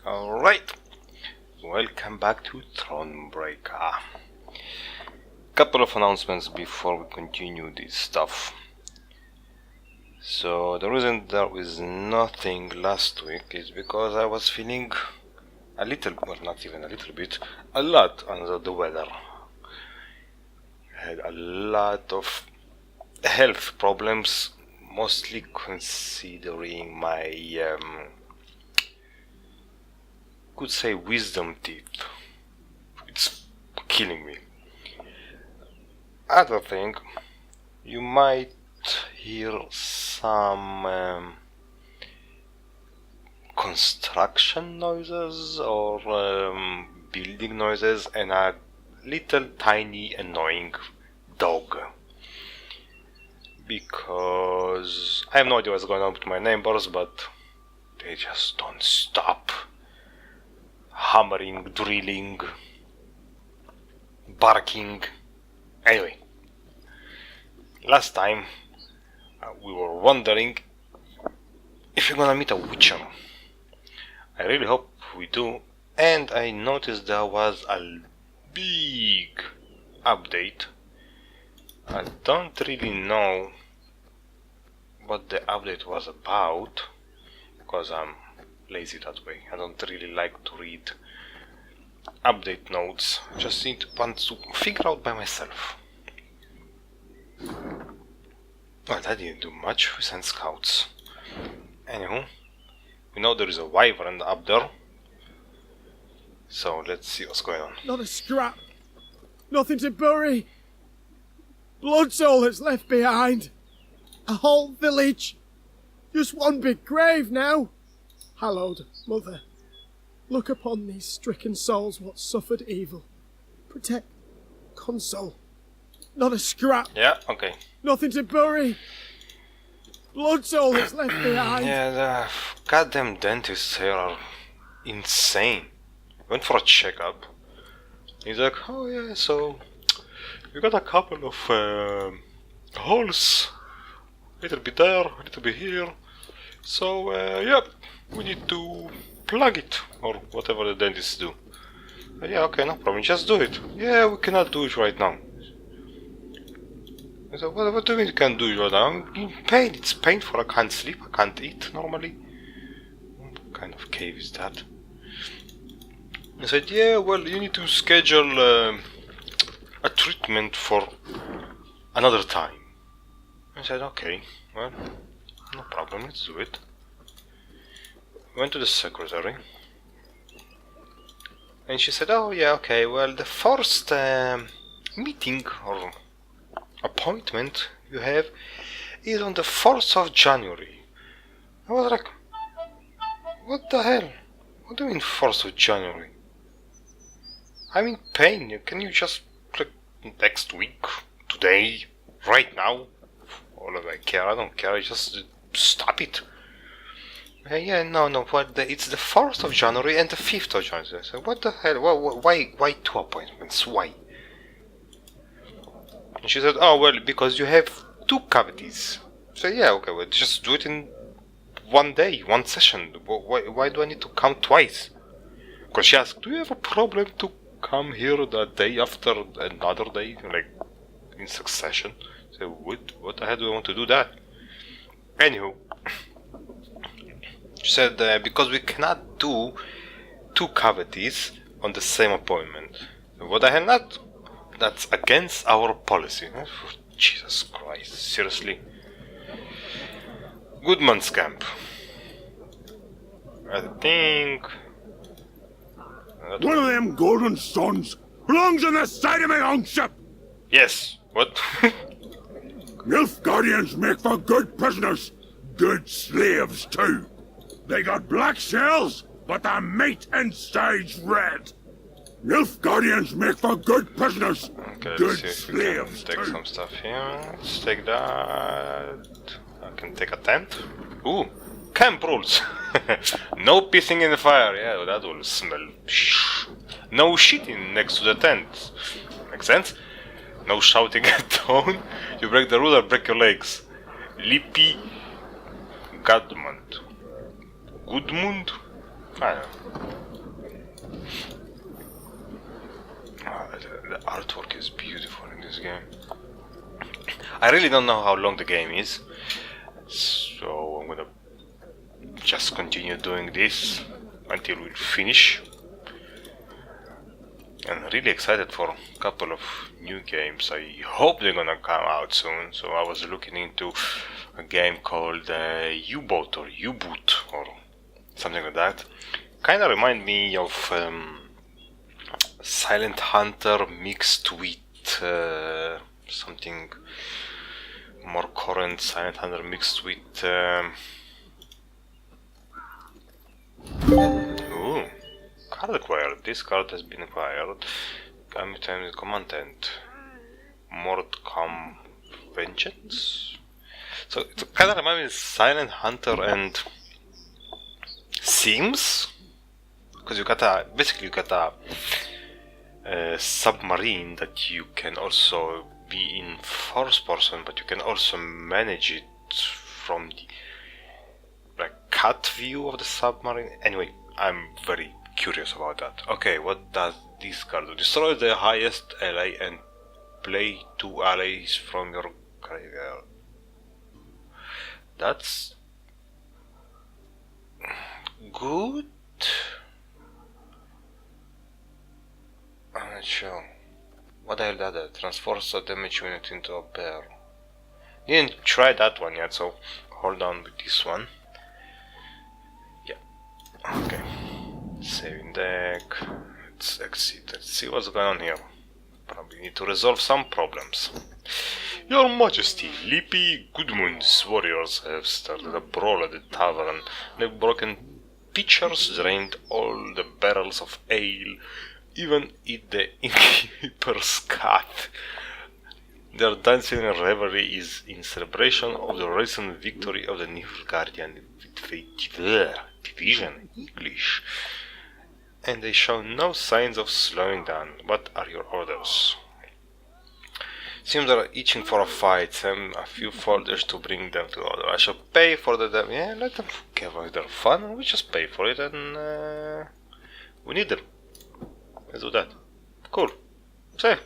Alright, welcome back to Thronebreaker. Couple of announcements before we continue this stuff. So the reason there is nothing last week is because I was feeling a little, well not even a little bit, a lot under the weather. I had a lot of health problems, mostly considering my could say wisdom teeth. It's killing me. Other thing, you might hear some construction noises or building noises and a little tiny annoying dog, because I have no idea what's going on with my neighbors, but they just don't stop hammering, drilling, barking. Anyway, last time we were wondering if you're gonna meet a witcher. I really hope we do, and I noticed there was a big update. I don't really know what the update was about, because I'm lazy that way. I don't really like to read update notes. I just want to figure out by myself. Well, that didn't do much. We sent scouts. Anywho, we know there is a wyvern up there, so let's see what's going on. Not a scrap. Nothing to bury. Blood's all that's left behind. A whole village. Just one big grave now. Hallowed Mother, look upon these stricken souls what suffered evil. Protect, console. Not a scrap. Yeah, okay. Nothing to bury. Blood's all that's left behind. Yeah, the goddamn dentists here are insane. Went for a checkup. He's like, oh yeah, so you got a couple of holes. A little bit there, a little bit here. So yeah, we need to plug it, or whatever the dentists do. Yeah, okay, no problem, just do it. Yeah, we cannot do it right now. I said, what do you mean you can't do it right now? I'm in pain, it's painful, I can't sleep, I can't eat normally. What kind of cave is that? I said, yeah, well, you need to schedule a treatment for another time. I said, okay, well, no problem, let's do it. Went to the secretary, and she said, oh yeah, okay, well, the first meeting or appointment you have is on the 4th of January. I was like, what the hell? What do you mean 4th of January? I'm in pain. Can you just click next week, today, right now? All of I care, I don't care, just stop it. Yeah, no, well, it's the 4th of January and the 5th of January. So what the hell? Why two appointments? Why? And she said, oh, well, because you have 2 cavities. So yeah, okay, well, just do it in one day, one session. Why do I need to come twice? Because she asked, do you have a problem to come here the day after another day, like in succession? So what the hell do I want to do that? Anywho, she said, because we cannot do 2 cavities on the same appointment. What the hell not? That's against our policy. Jesus Christ, seriously. Goodman's camp. I think... One of them golden sons belongs on the side of my own ship. Yes, what? Milf guardians make for good prisoners. Good slaves, too. They got black shells, but the meat inside's red. Milf guardians make for good prisoners. Okay, good let's see if we can slaves, take too. some stuff here. Let's take that. I can take a tent. Ooh, camp rules. No pissing in the fire. Yeah, that will smell. No shitting next to the tent. Makes sense? No shouting at dawn. You break the rule or break your legs. Lippy Gudmund. Gudmund? I don't know. artwork is beautiful in this game. I really don't know how long the game is, so I'm gonna just continue doing this until we finish. I'm really excited for a couple of new games. I hope they're gonna come out soon. So I was looking into a game called U-Boat or U-Boot or something like that. Kind of remind me of Silent Hunter mixed with something more current. Silent Hunter mixed with ooh, card acquired. This card has been acquired. Content. Mordcom Vengeance. So it kind of reminds me of Silent Hunter and Sims, because you got a submarine that you can also be in first person, but you can also manage it from the cat view of the submarine. Anyway, I'm very curious about that. Okay, what does this card do? Destroy the highest ally and play 2 allies from your graveyard. That's good. I'm not sure. What the hell that is? Transforms a damage unit into a bear. Didn't try that one yet, so hold on with this one. Yeah. Okay. Saving deck. Let's exit. Let's see what's going on here. Probably need to resolve some problems. Your Majesty, Lippy Goodmund's warriors have started a brawl at the tavern. They've broken pitchers, drained all the barrels of ale, even eat the innkeeper's cat. Their dancing and revelry is in celebration of the recent victory of the Nilfgaardian division English. And they show no signs of slowing down. What are your orders? Seems they're itching for a fight. Send a few folders to bring them to order. I shall pay for the yeah, let them give us their fun. We just pay for it and we need them. Let's do that. Cool. So,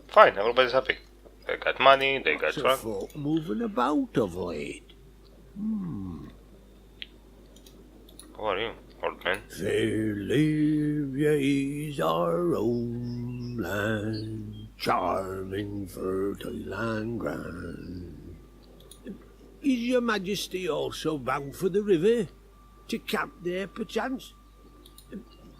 fine, everybody's happy. They got money, they got drunk. Folk moving about of late. Who are you, old man? Fair Libya is our own land, charming, fertile and grand. Is your Majesty also bound for the river, to camp there perchance?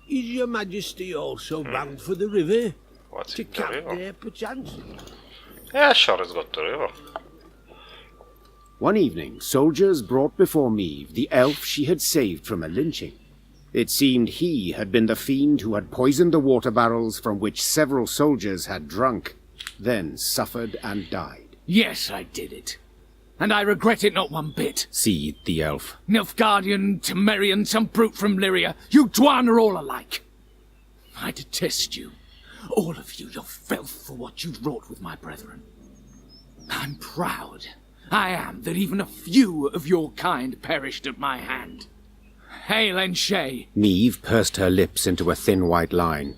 Is your Majesty also bound for the river, What's to in the camp river? there perchance? Yeah, sure, it's got the river. One evening, soldiers brought before Meve the elf she had saved from a lynching. It seemed he had been the fiend who had poisoned the water barrels from which several soldiers had drunk, then suffered and died. Yes, I did it. And I regret it not one bit. Seethed the elf. Nilfgaardian, Temerian, some brute from Lyria, you Dwan are all alike. I detest you. All of you, your filth for what you wrought with my brethren. I'm proud. I am that even a few of your kind perished at my hand. Hail and Shay. Meve pursed her lips into a thin white line.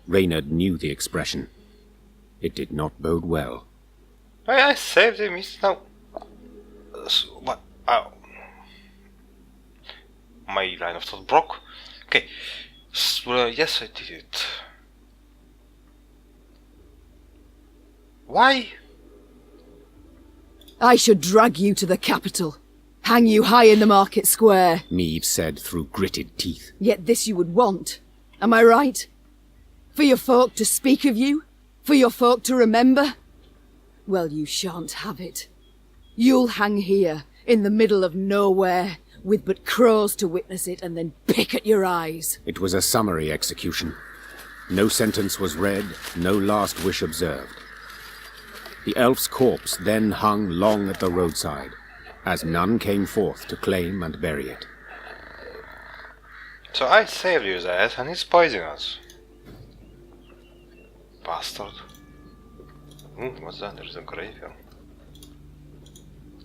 Reynard knew the expression. It did not bode well. I saved him, he's now... what? Oh. My line of thought broke. Okay. Yes, I did it. Why? I should drag you to the capital, hang you high in the market square. Meve said through gritted teeth. Yet this you would want, am I right? For your folk to speak of you? For your folk to remember? Well, you shan't have it. You'll hang here, in the middle of nowhere, with but crows to witness it and then pick at your eyes. It was a summary execution. No sentence was read, no last wish observed. The elf's corpse then hung long at the roadside, as none came forth to claim and bury it. So I saved his ass and he's poisoning us. Bastard. What's that? There's a grave here.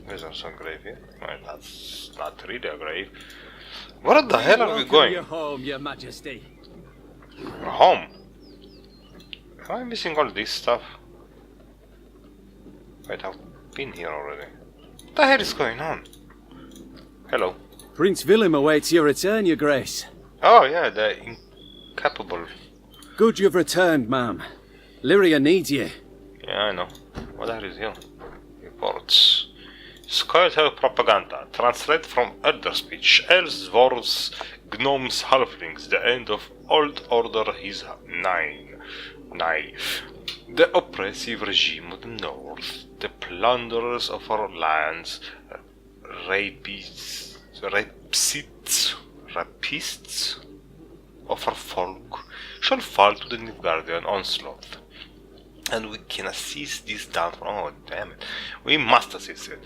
There's also a grave here. Well, that's not really a grave. Where the hell are we going? Home, Your Majesty. Home? Am I missing all this stuff? Wait, I've been here already. What the hell is going on? Hello. Prince Willem awaits your return, your grace. Oh yeah, the incapable. Good you've returned, ma'am. Lyria needs you. Yeah, I know. What the hell is here? Reports. Scoia'tael propaganda. Translate from Elder speech. Elves, dwarves, gnomes, halflings. The end of old order is nigh. The oppressive regime of the north. The plunderers of our lands. Rapists of our folk shall fall to the Nilfgaardian onslaught. And we can assist this downfall. Oh, damn it. We must assist it.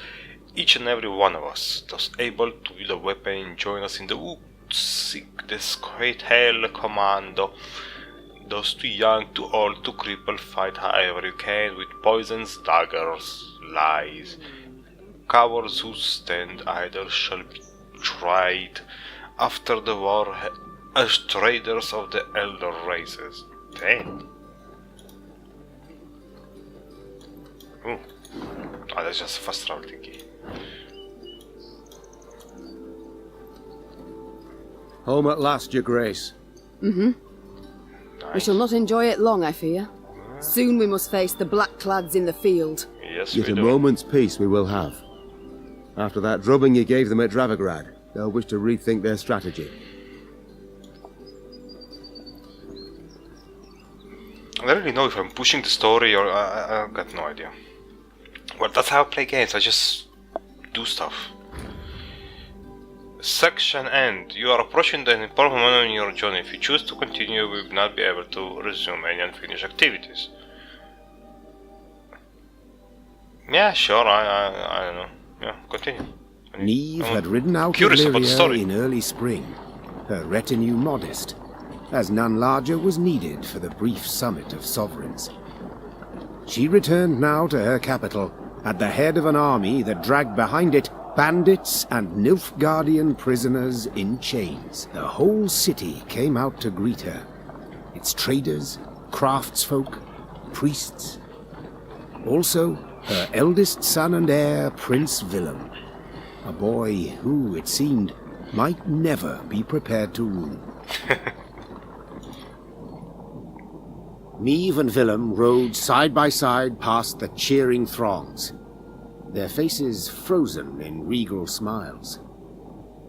Each and every one of us, those able to wield a weapon, join us in the woods. Seek the Scoia'tael commando. Those too young, too old, too crippled, fight however you can with poisons, daggers, lies. Cowards who stand idle shall be tried after the war as traders of the elder races. Damn. Ooh. Oh, that's just fast travel thingy. Home at last, your grace. Mm-hmm. Nice. We shall not enjoy it long, I fear. Soon we must face the black-clads in the field. Yes, Yet we a do. moment's peace we will have. After that drubbing you gave them at Dravigrad, they'll wish to rethink their strategy. I don't really know if I'm pushing the story or I got no idea. Well, that's how I play games. I just do stuff. Section end. You are approaching the important moment in your journey. If you choose to continue, you will not be able to resume any unfinished activities. Yeah, sure. I don't know. Yeah, continue. Neve I'm had ridden out of curious about the Lyria story. in early spring, her retinue modest, as none larger was needed for the brief summit of sovereigns. She returned now to her capital, at the head of an army that dragged behind it bandits and Nilfgaardian prisoners in chains. The whole city came out to greet her. Its traders, craftsfolk, priests. Also, her eldest son and heir, Prince Willem. A boy who, it seemed, might never be prepared to rule. Neve and Willem rode side by side past the cheering throngs, their faces frozen in regal smiles.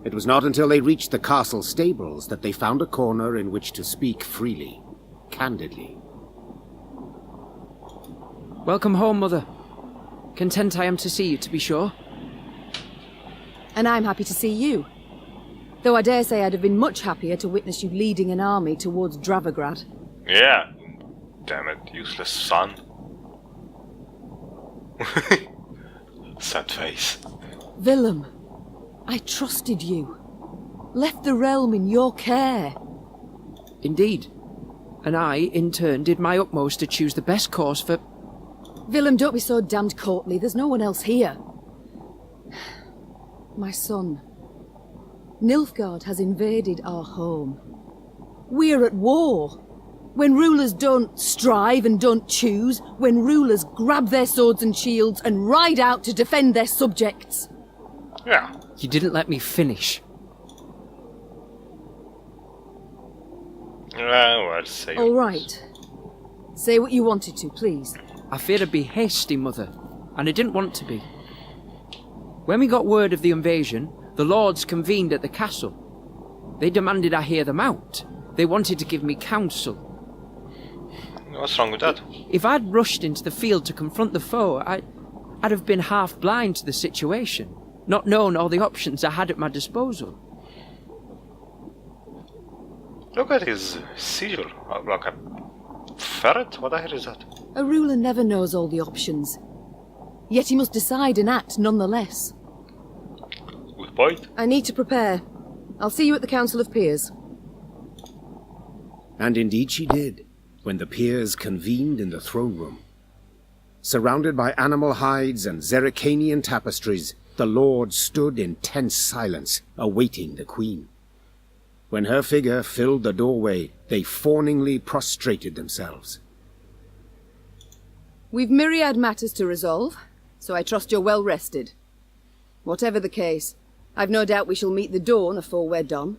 It was not until they reached the castle stables that they found a corner in which to speak freely, candidly. Welcome home, Mother. Content I am to see you, to be sure. And I'm happy to see you. Though I dare say I'd have been much happier to witness you leading an army towards Dravigrad. Yeah. Damn it, useless son. Sad face. Willem, I trusted you. Left the realm in your care. Indeed. And I, in turn, did my utmost to choose the best course for... Willem, don't be so damned courtly. There's no one else here. My son. Nilfgaard has invaded our home. We're at war. When rulers don't strive and don't choose, when rulers grab their swords and shields and ride out to defend their subjects. Yeah. You didn't let me finish. Well, say All right. Say what you wanted to, please. I feared I'd be hasty, Mother, and I didn't want to be. When we got word of the invasion, the lords convened at the castle. They demanded I hear them out. They wanted to give me counsel. What's wrong with that? If I'd rushed into the field to confront the foe, I'd have been half blind to the situation, not known all the options I had at my disposal. Look at his sigil. Like a ferret? What the hell is that? A ruler never knows all the options. Yet he must decide and act nonetheless. Good point. I need to prepare. I'll see you at the Council of Peers. And indeed she did, when the peers convened in the throne room. Surrounded by animal hides and Zerricanian tapestries, the lords stood in tense silence, awaiting the queen. When her figure filled the doorway, they fawningly prostrated themselves. We've myriad matters to resolve, so I trust you're well rested. Whatever the case, I've no doubt we shall meet the dawn afore we're done.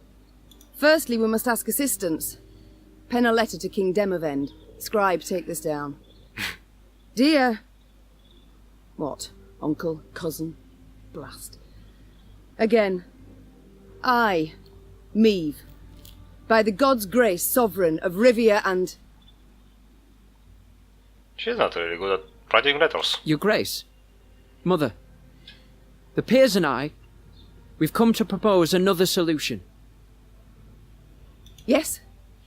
Firstly, we must ask assistance. Pen a letter to King Demavend. Scribe, take this down. Dear... What? Uncle? Cousin? Blast. Again. I, Meve, by the god's grace, sovereign of Rivia and... She's not really good at writing letters. Your Grace. Mother. The peers and I, we've come to propose another solution. Yes,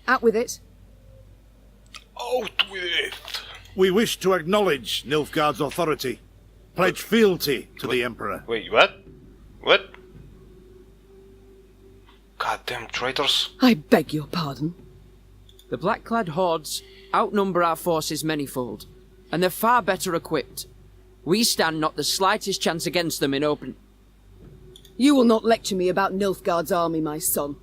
out with it. Out with it! We wish to acknowledge Nilfgaard's authority. Pledge fealty to the Emperor. Wait, what? What? Goddamn traitors. I beg your pardon. The black-clad hordes outnumber our forces manyfold, and they're far better equipped. We stand not the slightest chance against them in open... You will not lecture me about Nilfgaard's army, my son.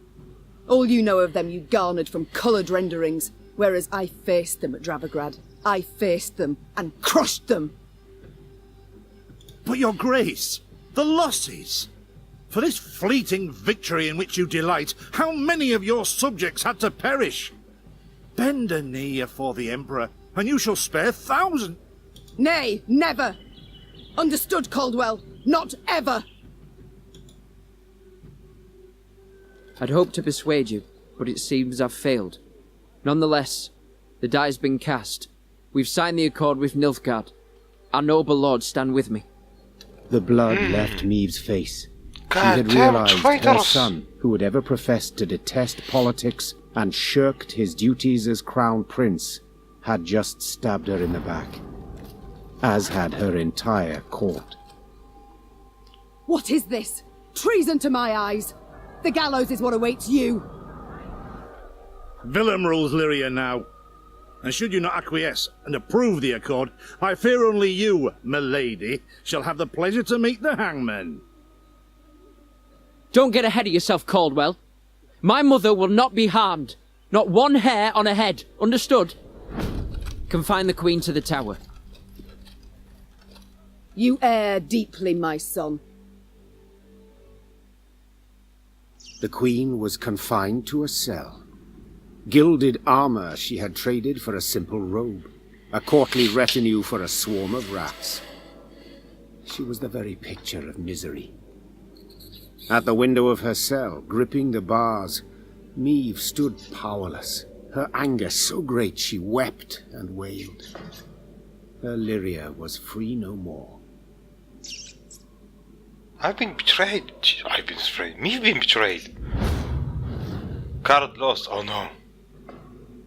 All you know of them you garnered from coloured renderings, whereas I faced them at Dravigrad. I faced them and crushed them. But your grace, the losses. For this fleeting victory in which you delight, how many of your subjects had to perish? Bend a knee afore the Emperor, and you shall spare thousands. Nay, never! Understood, Caldwell? Not ever! I'd hoped to persuade you, but it seems I've failed. Nonetheless, the die's been cast. We've signed the accord with Nilfgaard. Our noble lords stand with me. The blood left Meve's face. She had Goddamn realized her traitors! son, who had ever professed to detest politics and shirked his duties as crown prince, had just stabbed her in the back, as had her entire court. What is this? Treason to my eyes! The gallows is what awaits you! Willem rules Lyria now. And should you not acquiesce and approve the accord, I fear only you, milady, shall have the pleasure to meet the hangman. Don't get ahead of yourself, Caldwell. My mother will not be harmed. Not one hair on her head. Understood? Confine the Queen to the tower. You err deeply, my son. The Queen was confined to a cell. Gilded armor she had traded for a simple robe, a courtly retinue for a swarm of rats. She was the very picture of misery. At the window of her cell, gripping the bars, Meve stood powerless, her anger so great she wept and wailed. Her Lyria was free no more. I've been betrayed. Me've been betrayed. Card lost. Oh no.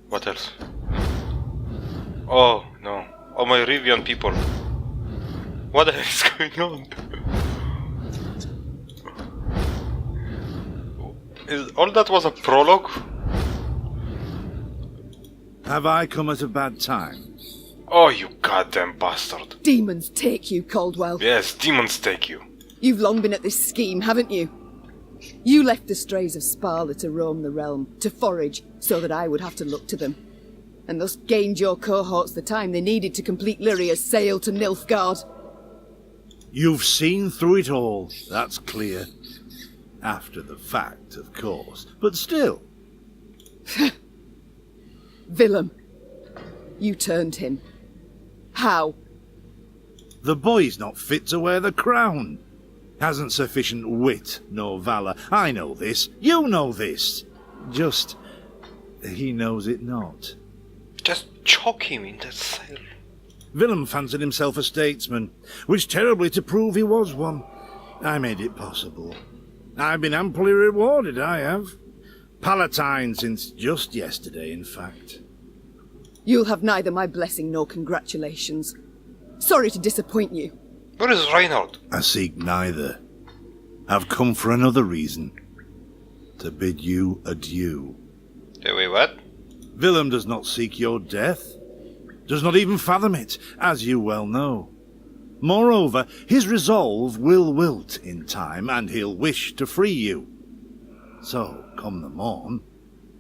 What else? Oh no. Oh my Rivian people. What the hell is going on? All that was a prologue? Have I come at a bad time? Oh, you goddamn bastard. Demons take you, Caldwell. Yes, demons take you. You've long been at this scheme, haven't you? You left the strays of Sparla to roam the realm, to forage, so that I would have to look to them. And thus gained your cohorts the time they needed to complete Lyria's sail to Nilfgaard. You've seen through it all, that's clear. After the fact, of course, but still. Willem, you turned him. How? The boy's not fit to wear the crown. Hasn't sufficient wit nor valour. I know this. You know this. Just, he knows it not. Just choke him in that cell. Willem fancied himself a statesman, wished terribly to prove he was one. I made it possible. I've been amply rewarded, I have. Palatine since just yesterday, in fact. You'll have neither my blessing nor congratulations. Sorry to disappoint you. Where is Reinhard? I seek neither. I've come for another reason. To bid you adieu. Wait, what? Willem does not seek your death. Does not even fathom it, as you well know. Moreover, his resolve will wilt in time, and he'll wish to free you. So, come the morn,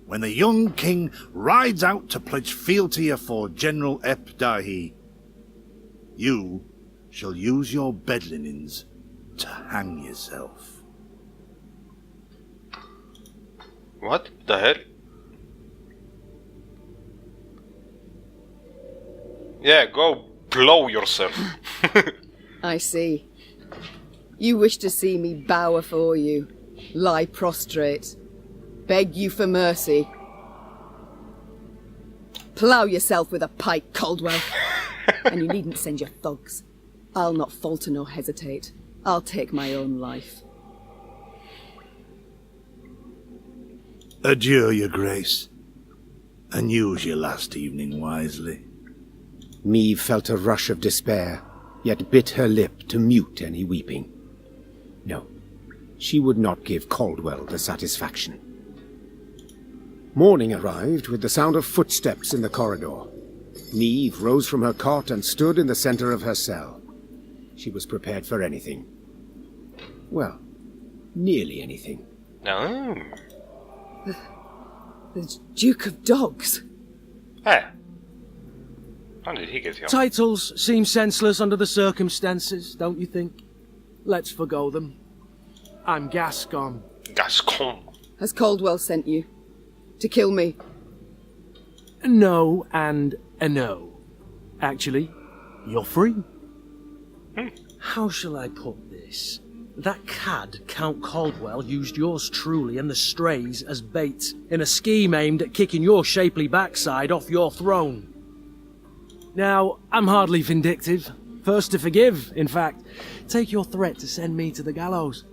when the young king rides out to pledge fealty afore General Ep Dahi, you shall use your bed linens to hang yourself. What the hell? Yeah, go blow yourself. I see. You wish to see me bow afore you, lie prostrate, beg you for mercy. Plough yourself with a pike, Caldwell. And you needn't send your thugs. I'll not falter nor hesitate. I'll take my own life. Adieu, your grace, and use your last evening wisely. Maeve felt a rush of despair, yet bit her lip to mute any weeping. No, she would not give Caldwell the satisfaction. Morning arrived with the sound of footsteps in the corridor. Maeve rose from her cot and stood in the center of her cell. She was prepared for anything. Well, nearly anything. No. The Duke of Dogs. Eh. How did he get here? Titles seem senseless under the circumstances, don't you think? Let's forgo them. I'm Gascon. Gascon. Has Caldwell sent you? To kill me? No and a no. Actually, you're free. How shall I put this? That cad, Count Caldwell, used yours truly and the strays as bait in a scheme aimed at kicking your shapely backside off your throne. Now, I'm hardly vindictive. First to forgive, in fact. Take your threat to send me to the gallows.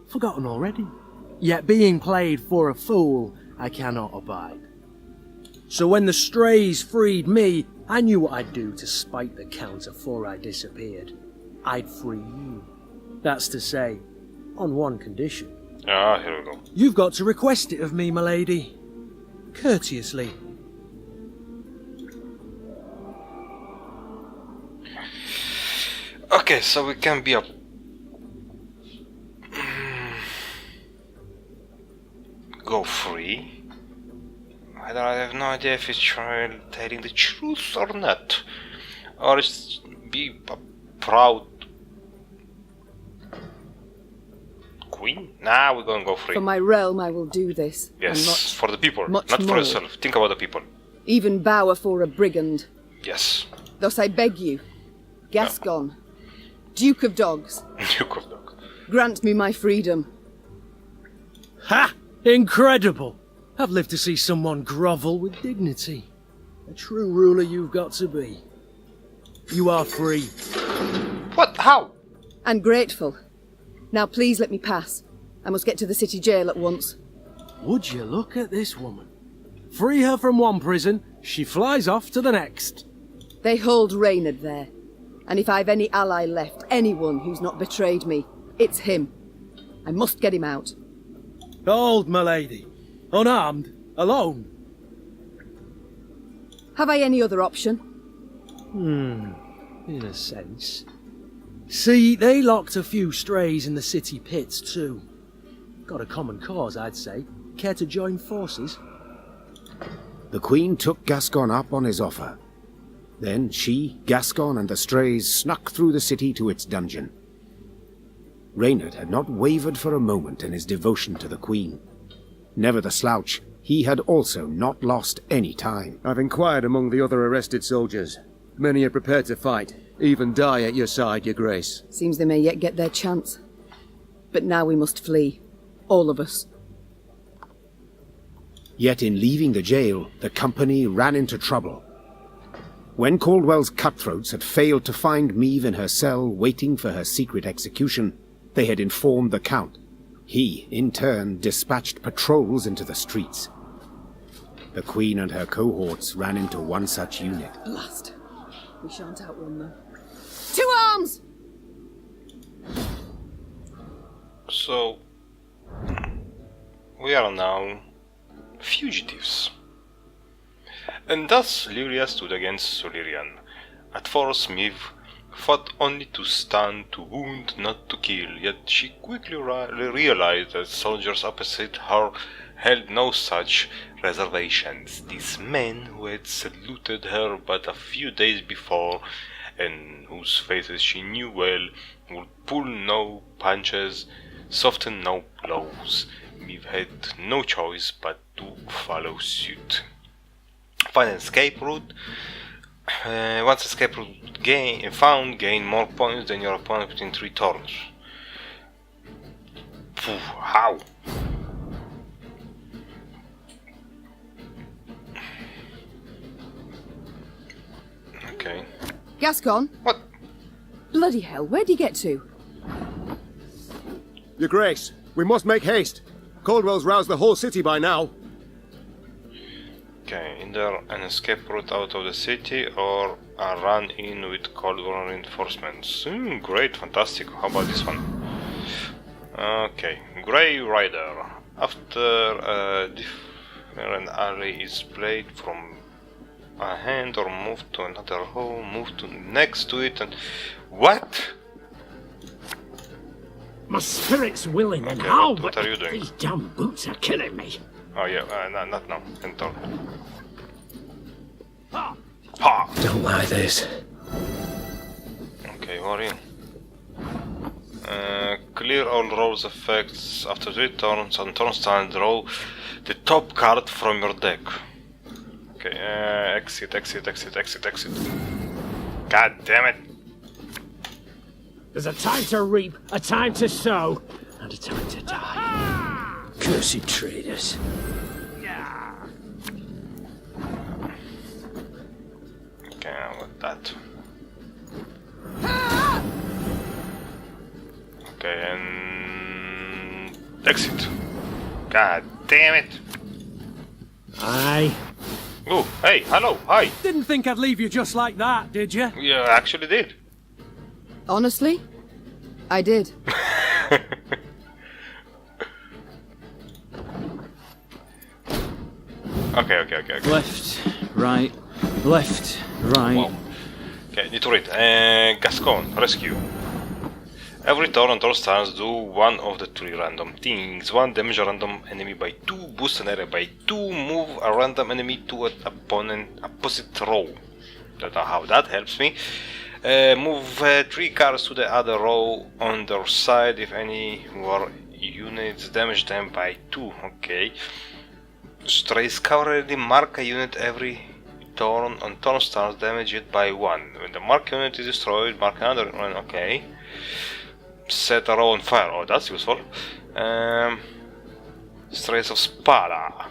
Forgotten already. Yet being played for a fool, I cannot abide. So when the strays freed me, I knew what I'd do to spite the Count afore I disappeared. I'd free you. That's to say, on one condition. Ah, here we go. You've got to request it of me, my lady. Courteously. Okay, so we can be a... go free. I have no idea if it's telling the truth or not. Or it's be a proud queen? Nah, we're gonna go free. For my realm I will do this. Yes, and much, for the people, much not more. for yourself. Think about the people. Even bow afore a brigand. Yes. Thus I beg you, Gascon, Duke of Dogs, Duke of Dog. grant me my freedom. Ha! Incredible! I've lived to see someone grovel with dignity. A true ruler you've got to be. You are free. What? How? And grateful. Now please let me pass. I must get to the city jail at once. Would you look at this woman? Free her from one prison, she flies off to the next. They hold Reynard there. And if I've any ally left, anyone who's not betrayed me, it's him. I must get him out. Hold, my lady. Unarmed, alone. Have I any other option? In a sense. See, they locked a few strays in the city pits too. Got a common cause, I'd say. Care to join forces? The Queen took Gascon up on his offer. Then she, Gascon, and the strays snuck through the city to its dungeon. Reynard had not wavered for a moment in his devotion to the Queen. Never the slouch, he had also not lost any time. I've inquired among the other arrested soldiers. Many are prepared to fight, even die at your side, your grace. Seems they may yet get their chance. But now we must flee. All of us. Yet in leaving the jail, the company ran into trouble. When Caldwell's cutthroats had failed to find Maeve in her cell waiting for her secret execution, they had informed the Count. He, in turn, dispatched patrols into the streets. The Queen and her cohorts ran into one such unit. Blast. We shan't outrun them. To arms! So, we are now fugitives. And thus Lyria stood against Solirian. At first Maeve fought only to stun, to wound, not to kill, yet she quickly realized that soldiers opposite her held no such reservations. These men who had saluted her but a few days before and whose faces she knew well, would pull no punches, soften no blows. We've had no choice but to follow suit. Find an escape route. Once escape route found, gain more points than your opponent within 3 turns. Phew, how? Okay. Gascon? What? Bloody hell, where'd you get to? Your Grace, we must make haste. Caldwell's roused the whole city by now. Okay, either an escape route out of the city or a run in with Caldwell reinforcements. Great, fantastic. How about this one? Okay, Grey Rider. After a different alley is played from a hand or moved to another hole, move to next to it and... What? My spirit's willing and Okay, all, what but are you doing? these damn boots are killing me. Oh yeah, not now. Enter. Ha! Don't like this. Okay, who are you? Clear all rolls effects after 3 turns. On turn stand, draw the top card from your deck. Okay, exit. God damn it! There's a time to reap, a time to sow, and a time to die. Cursed traitors. Okay, now with that. Okay, and exit. God damn it! Aye. Oh, hey, hello, hi. Didn't think I'd leave you just like that, did you? You actually did. Honestly? I did. Okay. Left, right, left, right. Wow. Okay, need to read. Gascon, rescue. Every turn on turn stands, do one of the 3 random things. 1, damage a random enemy by 2, boost an area by 2, move a random enemy to an opposite row. Don't know how that helps me. Move 3 cards to the other row on their side. If any were units, damage them by 2. Okay. Stray cavalry, mark a unit every turn on turn starts, damage it by 1. When the marked unit is destroyed, mark another one. Okay. Set a row on fire. Oh, that's useful. Strays of Spada.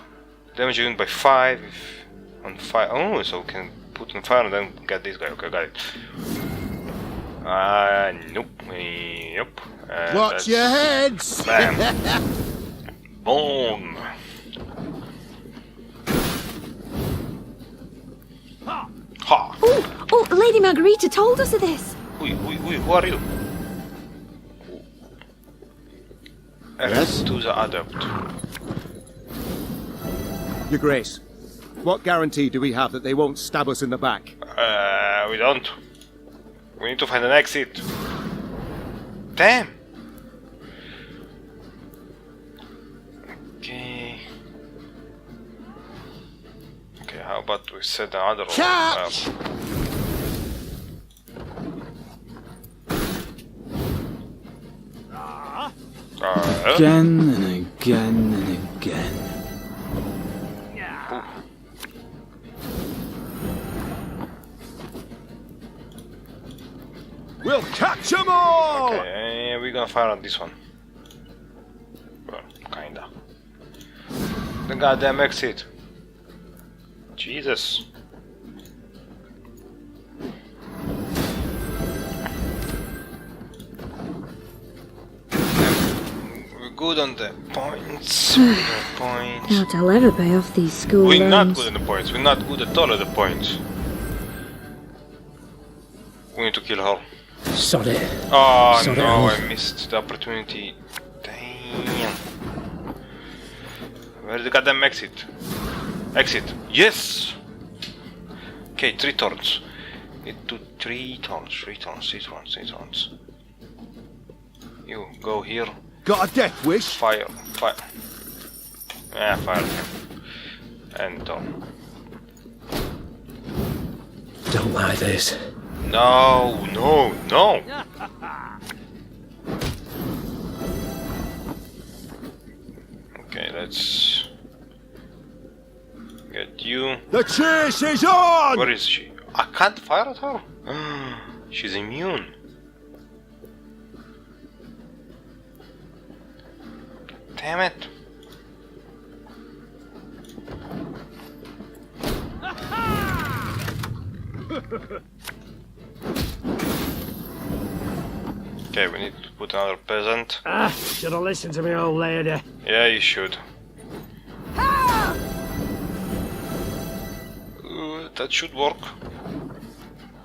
Damage unit by 5 on fire. Oh, so we can put on fire and then get this guy. Okay, got it. Nope. Yep. Watch your heads! Bam. Boom. Ha! Oh, Lady Margarita told us of this. Who are you? Yes? To the adept. Your Grace, what guarantee do we have that they won't stab us in the back? We don't. We need to find an exit. Damn! Okay. Okay, how about we set another one? Catch! Again and again and again. We'll catch 'em all! Okay, we're gonna fire on this one. Well, kinda. The goddamn exit. Jesus. We're good on the points. Points. Doubt I'll ever pay off these school We're not loans. good at the points. We're not good at all at the points. We need to kill her. Sod it. Oh Sod it no, all. I missed the opportunity. Damn. Where's the goddamn exit? Exit. Yes! Okay, 3 turns. Need to 3 turns. You go here. Got a death wish? Fire. Yeah, fire him. And done. Don't like this. No, no, no! Okay, let's get you. The chase is on! Where is she? I can't fire at her? She's immune. Damn it. Okay, we need to put another peasant. Should have listened to me old lady. Yeah, you should. That should work.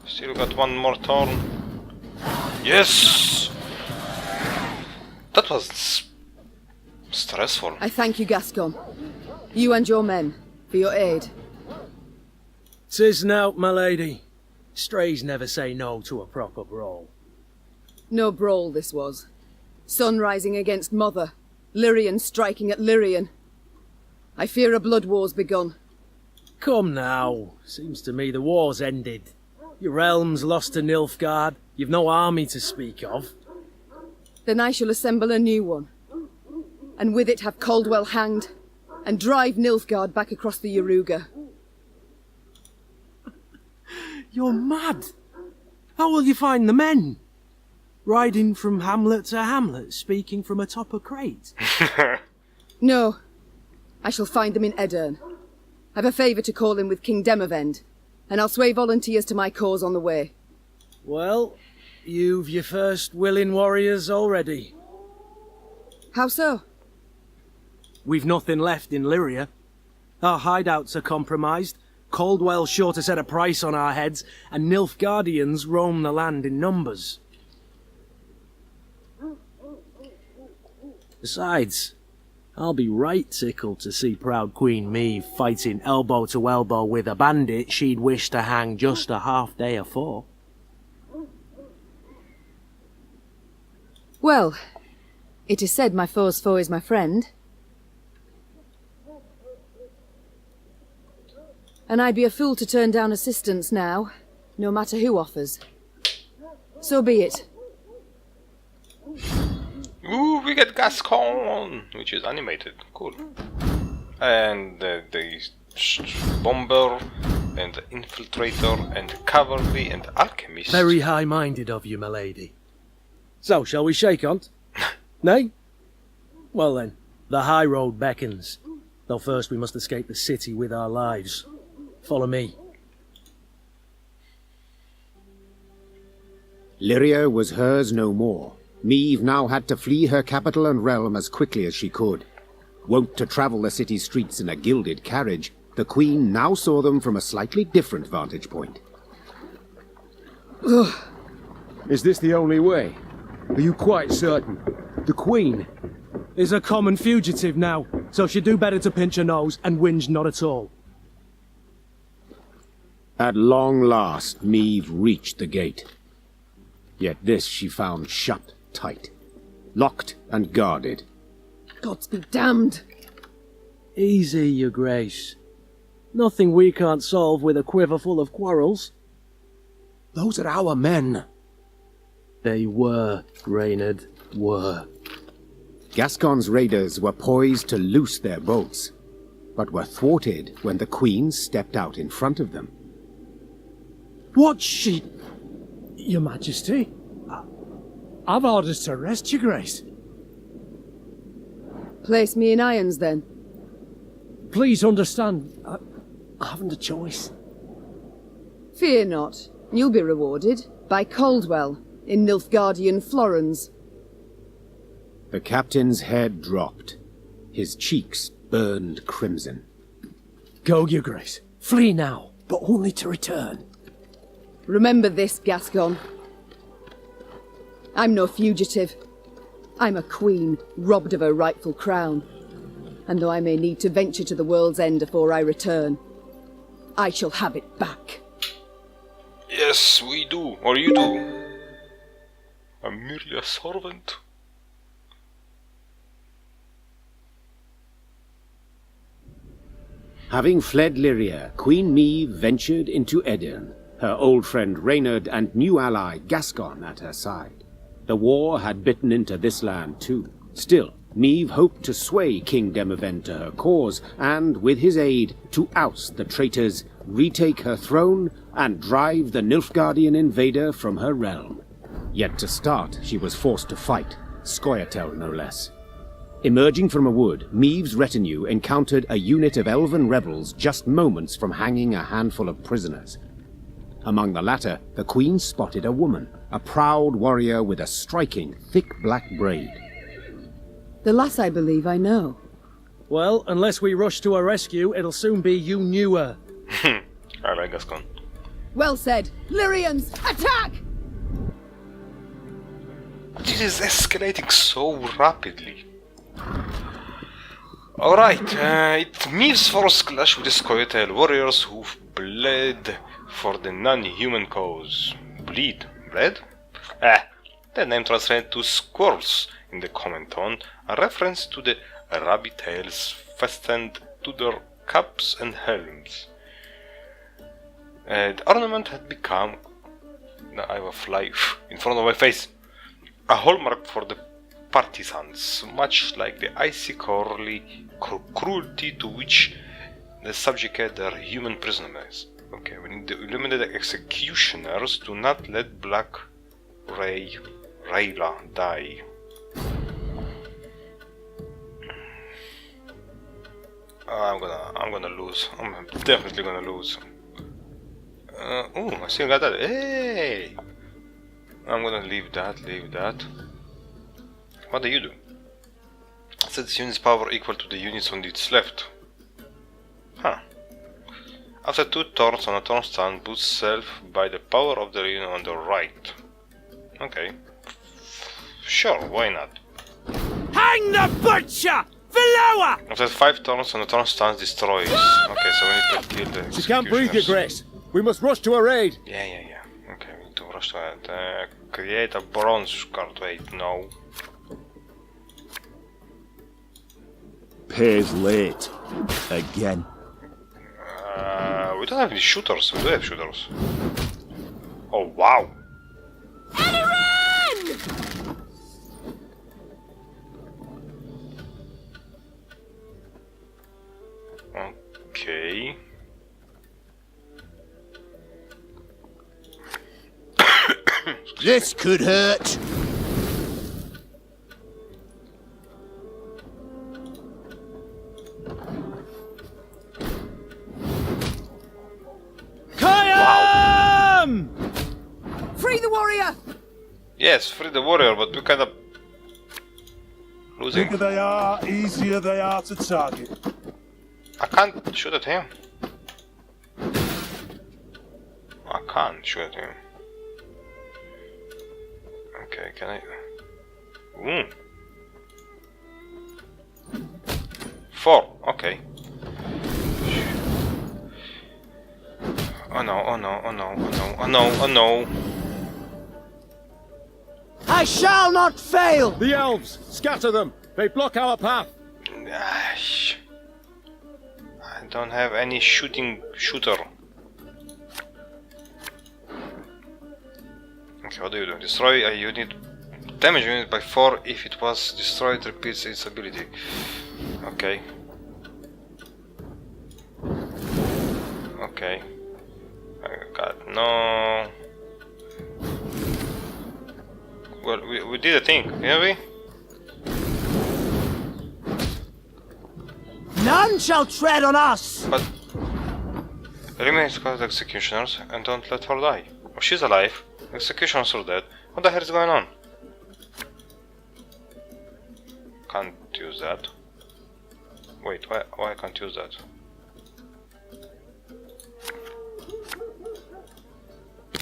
Still got one more turn. Yes! That was stressful. I thank you, Gascon. You and your men, for your aid. 'Tis nought, my lady. Strays never say no to a proper brawl. No brawl this was. Sun rising against Mother. Lyrian striking at Lyrian. I fear a blood war's begun. Come now. Seems to me the war's ended. Your realm's lost to Nilfgaard. You've no army to speak of. Then I shall assemble a new one. And with it have Caldwell hanged, and drive Nilfgaard back across the Yaruga. You're mad. How will you find the men? Riding from hamlet to hamlet, speaking from atop a crate? No. I shall find them in Edirn. I've a favour to call in with King Demavend, and I'll sway volunteers to my cause on the way. Well, you've your first willing warriors already. How so? We've nothing left in Lyria. Our hideouts are compromised, Caldwell's sure to set a price on our heads, and Nilfgaardians roam the land in numbers. Besides, I'll be right tickled to see proud Queen Meve fighting elbow to elbow with a bandit she'd wish to hang just a half day afore. Well, it is said my foe's foe is my friend. And I'd be a fool to turn down assistance now, no matter who offers. So be it. Ooh, we get Gascon, which is animated. Cool. And the bomber, and the infiltrator, and the cavalry, and the alchemist. Very high-minded of you, my lady. So, shall we shake on't? Nay? Well then, the high road beckons. Though first we must escape the city with our lives. Follow me. Lyria was hers no more. Meve now had to flee her capital and realm as quickly as she could. Wont to travel the city streets in a gilded carriage, the Queen now saw them from a slightly different vantage point. Ugh. Is this the only way? Are you quite certain? The Queen is a common fugitive now, so she'd do better to pinch her nose and whinge not at all. At long last, Meve reached the gate. Yet this she found shut tight, locked and guarded. Gods be damned! Easy, your grace. Nothing we can't solve with a quiver full of quarrels. Those are our men. They were, Reynard, were. Gascon's raiders were poised to loose their bolts, but were thwarted when the Queen stepped out in front of them. What's she... Your Majesty? I've orders to arrest your grace. Place me in irons, then. Please understand, I haven't a choice. Fear not. You'll be rewarded by Caldwell in Nilfgaardian Florens. The captain's head dropped. His cheeks burned crimson. Go, your grace. Flee now, but only to return. Remember this, Gascon. I'm no fugitive. I'm a queen, robbed of her rightful crown. And though I may need to venture to the world's end before I return, I shall have it back. Yes, we do. Or you do. I'm merely a servant. Having fled Lyria, Queen Meve ventured into Edirn, her old friend Reynard and new ally Gascon at her side. The war had bitten into this land too. Still, Niamh hoped to sway King Demavend to her cause, and, with his aid, to oust the traitors, retake her throne, and drive the Nilfgaardian invader from her realm. Yet to start, she was forced to fight, Scoia'tael no less. Emerging from a wood, Niamh's retinue encountered a unit of elven rebels just moments from hanging a handful of prisoners. Among the latter, the Queen spotted a woman, a proud warrior with a striking, thick black braid. The lass I believe I know. Well, unless we rush to her rescue, it'll soon be you knew her. I like Gascon. Well said. Lyrians, attack! This is escalating so rapidly. Alright, it Niamh's force clash with the Scoia'tael warriors who've bled for the non-human cause. Bleed? Bled? That name translated to squirrels in the comment tone, a reference to the rabbit tails fastened to their caps and helms. The ornament had become... I have a fly in front of my face. A hallmark for the partisans, much like the icy cruelty to which they subjugate their human prisoners. Okay, we need to eliminate the executioners. Do not let Black Rayla die. I'm gonna lose. I'm definitely gonna lose. I still got that. Hey! I'm gonna leave that. What do you do? Set this unit's power equal to the units on its left. Huh. After 2 turns on a turn stand, boosts self by the power of the unit on the right. Okay. Sure, why not? Hang the butcher! Below her! After 5 turns on a turn stand, destroys. Okay, so we need to kill the She can't breathe, Your executioners. Grace. We must rush to her aid. Yeah. Okay, we need to rush to it. Create a bronze card. Wait, no. Pays late. Again. We don't have any shooters. We do have shooters. Oh, wow. Okay. This could hurt. Free the warrior! Yes, free the warrior, but we kind of losing. Bigger they are, easier they are to target. I can't shoot at him. I can't shoot at him. Okay, can I? 4. Okay. Oh no. I shall not fail! The elves! Scatter them! They block our path! Gosh. I don't have any shooter. Okay, what do you do? Destroy a unit. Damage unit by 4 if it was destroyed, repeats its ability. Okay. Okay. No. Well, we did a thing, didn't we? None shall tread on us! But eliminate squad executioners and don't let her die. Oh, she's alive. Executioners are dead. What the hell is going on? Can't use that. Wait, why I can't use that?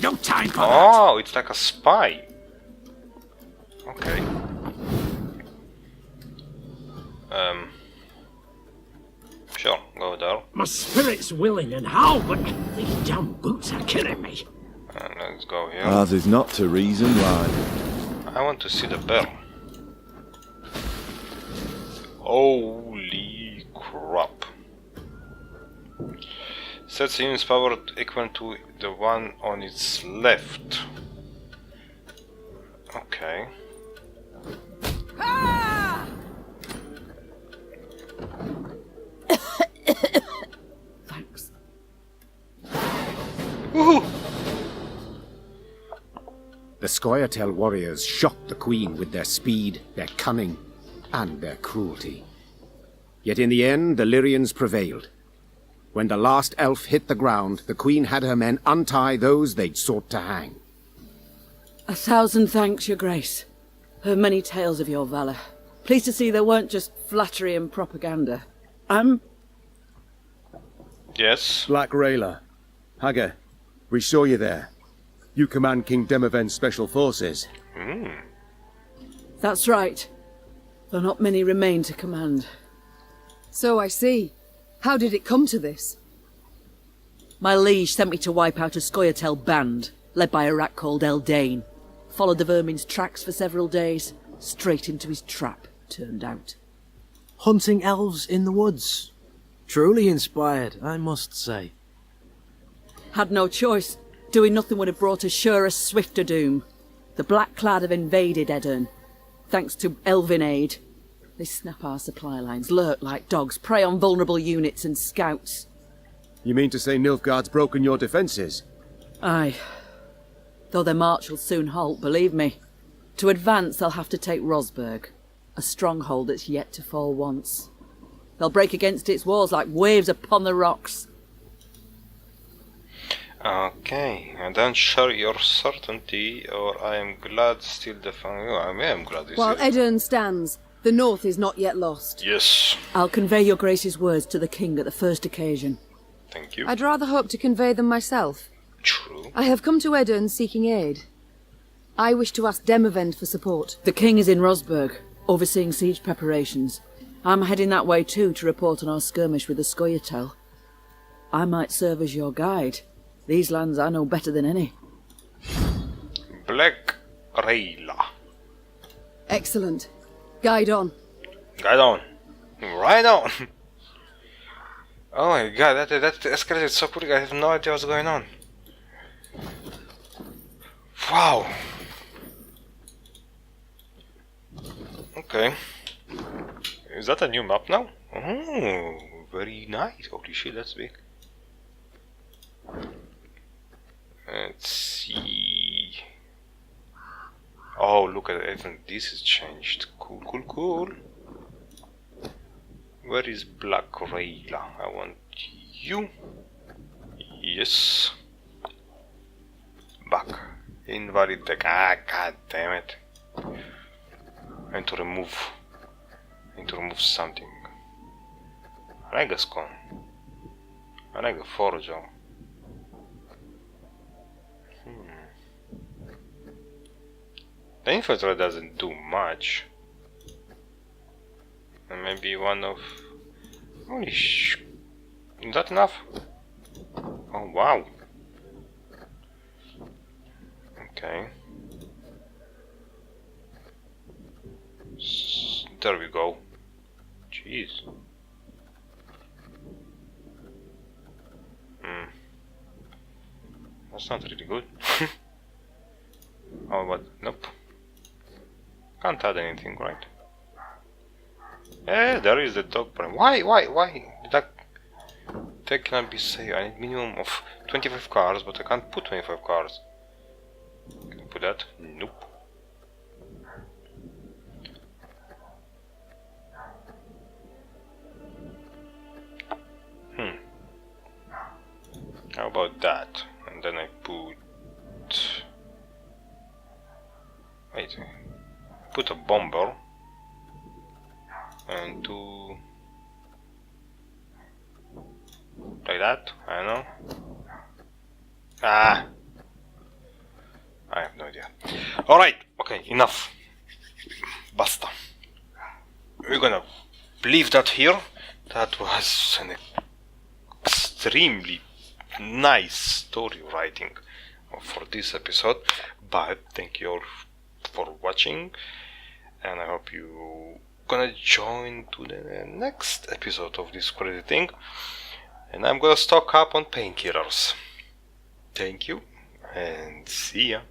No time for Oh, it's like a spy. Okay. Sure, go there. My spirit's willing and how, but these damn boots are killing me. And let's go here. Ours is not to reason why. I want to see the bell. Holy crap. Sets unit's power equal to the one on its left. Okay. Thanks. Woohoo! The Scoia'tael warriors shocked the Queen with their speed, their cunning, and their cruelty. Yet in the end, the Lyrians prevailed. When the last elf hit the ground, the Queen had her men untie those they'd sought to hang. 1,000 thanks, Your Grace. Heard many tales of your valour. Pleased to see they weren't just flattery and propaganda. Yes? Black Rayla. Hagar, we saw you there. You command King Demoven's special forces. That's right. Though not many remain to command. So I see. How did it come to this? My liege sent me to wipe out a Scoia'tael band, led by a rat called Eldane. Followed the vermin's tracks for several days. Straight into his trap, turned out. Hunting elves in the woods. Truly inspired, I must say. Had no choice. Doing nothing would have brought us surer, swifter doom. The Black Clad have invaded Edirn. Thanks to elven aid. They snap our supply lines, lurk like dogs, prey on vulnerable units and scouts. You mean to say Nilfgaard's broken your defences? Aye. Though their march will soon halt, believe me. To advance, they'll have to take Rosberg, a stronghold that's yet to fall once. They'll break against its walls like waves upon the rocks. Okay, and then share your certainty, or I am glad still defend you. I am glad you While still. Edirn stands, the north is not yet lost. Yes. I'll convey your grace's words to the king at the first occasion. Thank you. I'd rather hope to convey them myself. True. I have come to Edirn seeking aid. I wish to ask Demavend for support. The king is in Rosberg, overseeing siege preparations. I'm heading that way too to report on our skirmish with the Scoia'tael. I might serve as your guide. These lands I know better than any. Black Rayla. Excellent. Guide on. Guide on. Right on. Oh my god, that escalated so quick. I have no idea what's going on. Wow. Okay. Is that a new map now? Oh, very nice. Holy shit, that's big. Let's see. Oh, look at it. Even this is changed. Cool, cool, cool. Where is Black Rayla? I want you. Yes. Back. Invalid deck. Ah, god damn it. I need to remove something. I like a scone. I like a forger. The infiltrator doesn't do much. And maybe one of... Holy sh... Is that enough? Oh wow. Okay. There we go. Jeez. That's not really good. Oh, but nope. Can't add anything, right? Eh, there is the dog problem. Why? That cannot be saved. I need minimum of 25 cars, but I can't put 25 cars. Can I put that? Nope. How about that? And then I put... Wait. Put a bomber. And two... Like that? I don't know. Ah! I have no idea. Alright, okay, enough. Basta. We're gonna leave that here. That was an extremely nice story writing for this episode. But thank you all for watching. And I hope you gonna join to the next episode of this crazy thing. And I'm gonna stock up on painkillers. Thank you, and see ya.